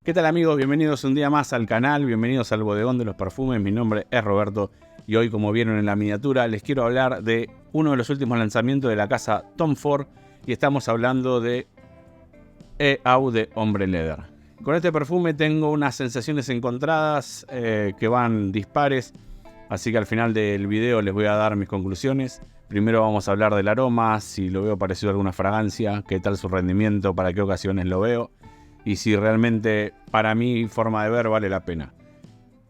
¿Qué tal amigos? Bienvenidos un día más al canal, bienvenidos al Bodegón de los Perfumes. Mi nombre es Roberto y hoy, como vieron en la miniatura, les quiero hablar de uno de los últimos lanzamientos de la casa Tom Ford y estamos hablando de Eau de Hombre Leather. Con este perfume tengo unas sensaciones encontradas que van dispares, así que al final del video les voy a dar mis conclusiones. Primero vamos a hablar del aroma, si lo veo parecido a alguna fragancia, qué tal su rendimiento, para qué ocasiones lo veo y si realmente para mi forma de ver vale la pena.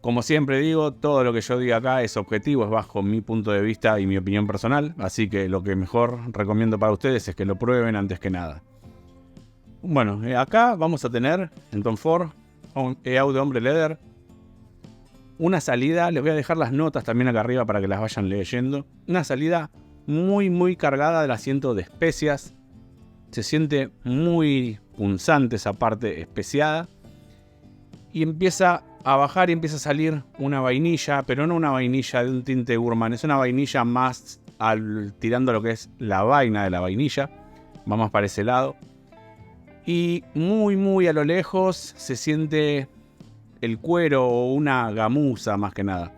Como siempre digo, todo lo que yo diga acá es objetivo, es bajo mi punto de vista y mi opinión personal, así que lo que mejor recomiendo para ustedes es que lo prueben antes que nada. Bueno, acá vamos a tener en Tom Ford Eau de Hombre Leather una salida, les voy a dejar las notas también acá arriba para que las vayan leyendo. Una salida muy cargada del asiento de especias. Se siente muy punzante esa parte especiada. Y empieza a bajar y empieza a salir una vainilla, pero no una vainilla de un tinte gourmand. Es una vainilla más tirando a lo que es la vaina de la vainilla. Va más para ese lado. Y muy a lo lejos se siente el cuero o una gamuza más que nada.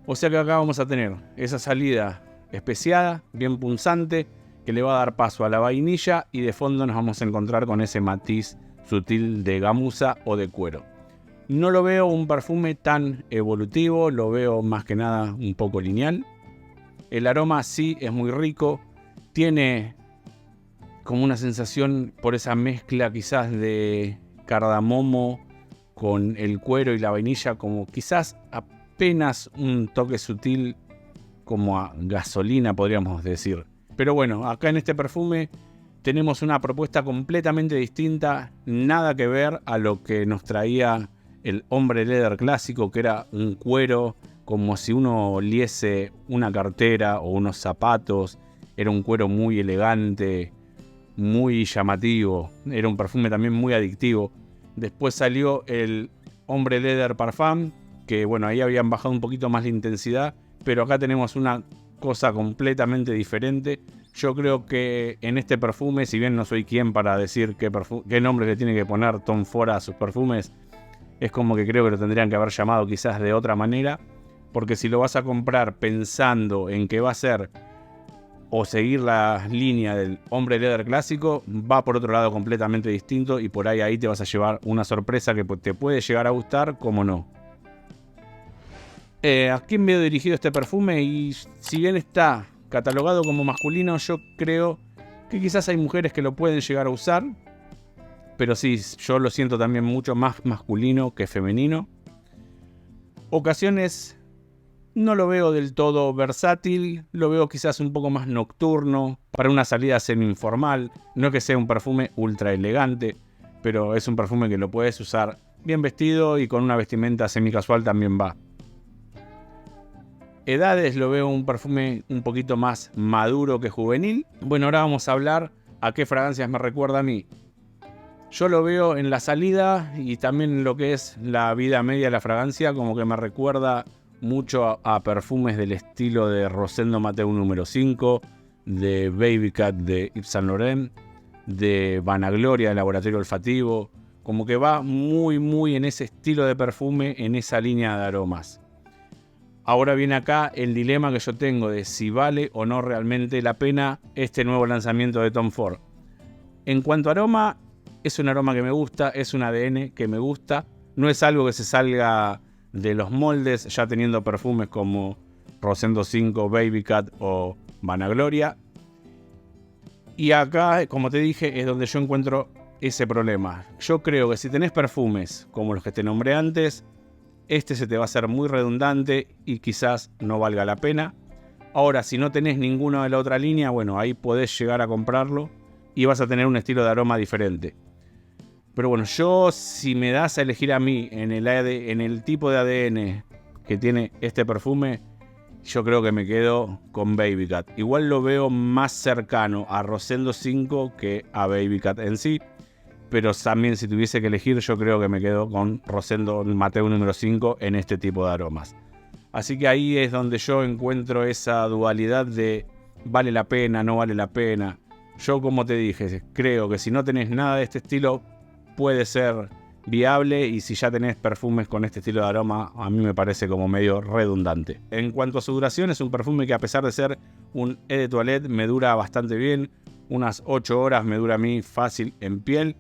O sea que acá vamos a tener esa salida especiada, bien punzante, que le va a dar paso a la vainilla y de fondo nos vamos a encontrar con ese matiz sutil de gamuza o de cuero. No lo veo un perfume tan evolutivo, lo veo más que nada un poco lineal. El aroma sí es muy rico, tiene como una sensación por esa mezcla quizás de cardamomo con el cuero y la vainilla, como quizás apenas un toque sutil como a gasolina podríamos decir. Pero bueno, acá en este perfume tenemos una propuesta completamente distinta, nada que ver a lo que nos traía el Hombre Leather clásico, que era un cuero como si uno oliese una cartera o unos zapatos. Era un cuero muy elegante, muy llamativo, era un perfume también muy adictivo. Después salió el Hombre Leather Parfum, que bueno, ahí habían bajado un poquito más la intensidad, pero acá tenemos una cosa completamente diferente. Yo creo que en este perfume, si bien no soy quien para decir qué nombre le tiene que poner Tom Ford a sus perfumes, es como que creo que lo tendrían que haber llamado quizás de otra manera, porque si lo vas a comprar pensando en que va a ser o seguir la línea del Hombre Leather clásico, va por otro lado completamente distinto y por ahí te vas a llevar una sorpresa que te puede llegar a gustar, como no. ¿A quién veo dirigido este perfume? Y si bien está catalogado como masculino, yo creo que quizás hay mujeres que lo pueden llegar a usar, pero sí, yo lo siento también mucho más masculino que femenino. Ocasiones no lo veo del todo versátil, lo veo quizás un poco más nocturno, para una salida semi-informal. No es que sea un perfume ultra elegante, pero es un perfume que lo puedes usar bien vestido y con una vestimenta semi-casual también va. Edades, lo veo un perfume un poquito más maduro que juvenil. Bueno, ahora vamos a hablar a qué fragancias me recuerda a mí. Yo lo veo en la salida y también en lo que es la vida media de la fragancia, como que me recuerda mucho a perfumes del estilo de Rosendo Mateu número 5, de Baby Cat de Yves Saint Laurent, de Vanagloria de Laboratorio Olfativo, como que va muy en ese estilo de perfume, en esa línea de aromas. Ahora viene acá el dilema que yo tengo de si vale o no realmente la pena este nuevo lanzamiento de Tom Ford. En cuanto a aroma, es un aroma que me gusta, es un ADN que me gusta, no es algo que se salga de los moldes, ya teniendo perfumes como Rosendo 5, Baby Cat o Vanagloria. Y acá, como te dije, es donde yo encuentro ese problema. Yo creo que si tenés perfumes como los que te nombré antes, este se te va a hacer muy redundante y quizás no valga la pena. Ahora, si no tenés ninguno de la otra línea, bueno, ahí podés llegar a comprarlo y vas a tener un estilo de aroma diferente. Pero bueno, yo si me das a elegir a mí en el tipo de ADN que tiene este perfume, yo creo que me quedo con Baby Cat. Igual lo veo más cercano a Rosendo 5 que a Baby Cat en sí. Pero también si tuviese que elegir, yo creo que me quedo con Rosendo Mateu número 5 en este tipo de aromas. Así que ahí es donde yo encuentro esa dualidad de vale la pena, no vale la pena. Yo, como te dije, creo que si no tenés nada de este estilo, puede ser viable, y si ya tenés perfumes con este estilo de aroma, a mí me parece como medio redundante. En cuanto a su duración, es un perfume que, a pesar de ser un Eau de Toilette, me dura bastante bien. Unas 8 horas me dura a mí fácil en piel,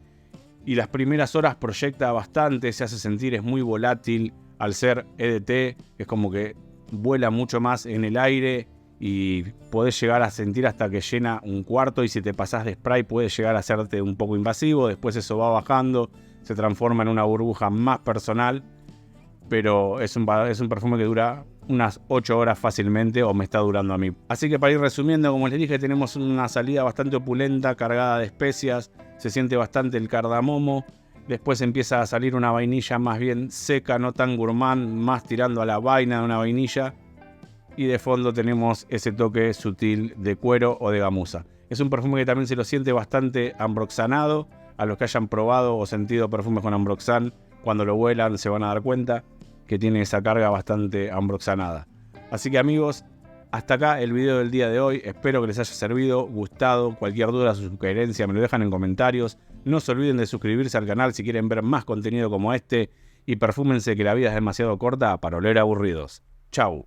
y las primeras horas proyecta bastante, se hace sentir, es muy volátil. Al ser EDT, es como que vuela mucho más en el aire y podés llegar a sentir hasta que llena un cuarto, y si te pasás de spray puede llegar a hacerte un poco invasivo. Después eso va bajando, se transforma en una burbuja más personal, pero es un perfume que dura unas 8 horas fácilmente, o me está durando a mí. Así que, para ir resumiendo, como les dije, tenemos una salida bastante opulenta, cargada de especias, se siente bastante el cardamomo. Después empieza a salir una vainilla más bien seca, no tan gourmand, más tirando a la vaina de una vainilla. Y de fondo tenemos ese toque sutil de cuero o de gamuza. Es un perfume que también se lo siente bastante ambroxanado. A los que hayan probado o sentido perfumes con ambroxan, cuando lo huelan se van a dar cuenta que tiene esa carga bastante ambroxanada. Así que, amigos, hasta acá el video del día de hoy. Espero que les haya servido, gustado. Cualquier duda o sugerencia me lo dejan en comentarios. No se olviden de suscribirse al canal si quieren ver más contenido como este. Y perfúmense, que la vida es demasiado corta para oler aburridos. Chau.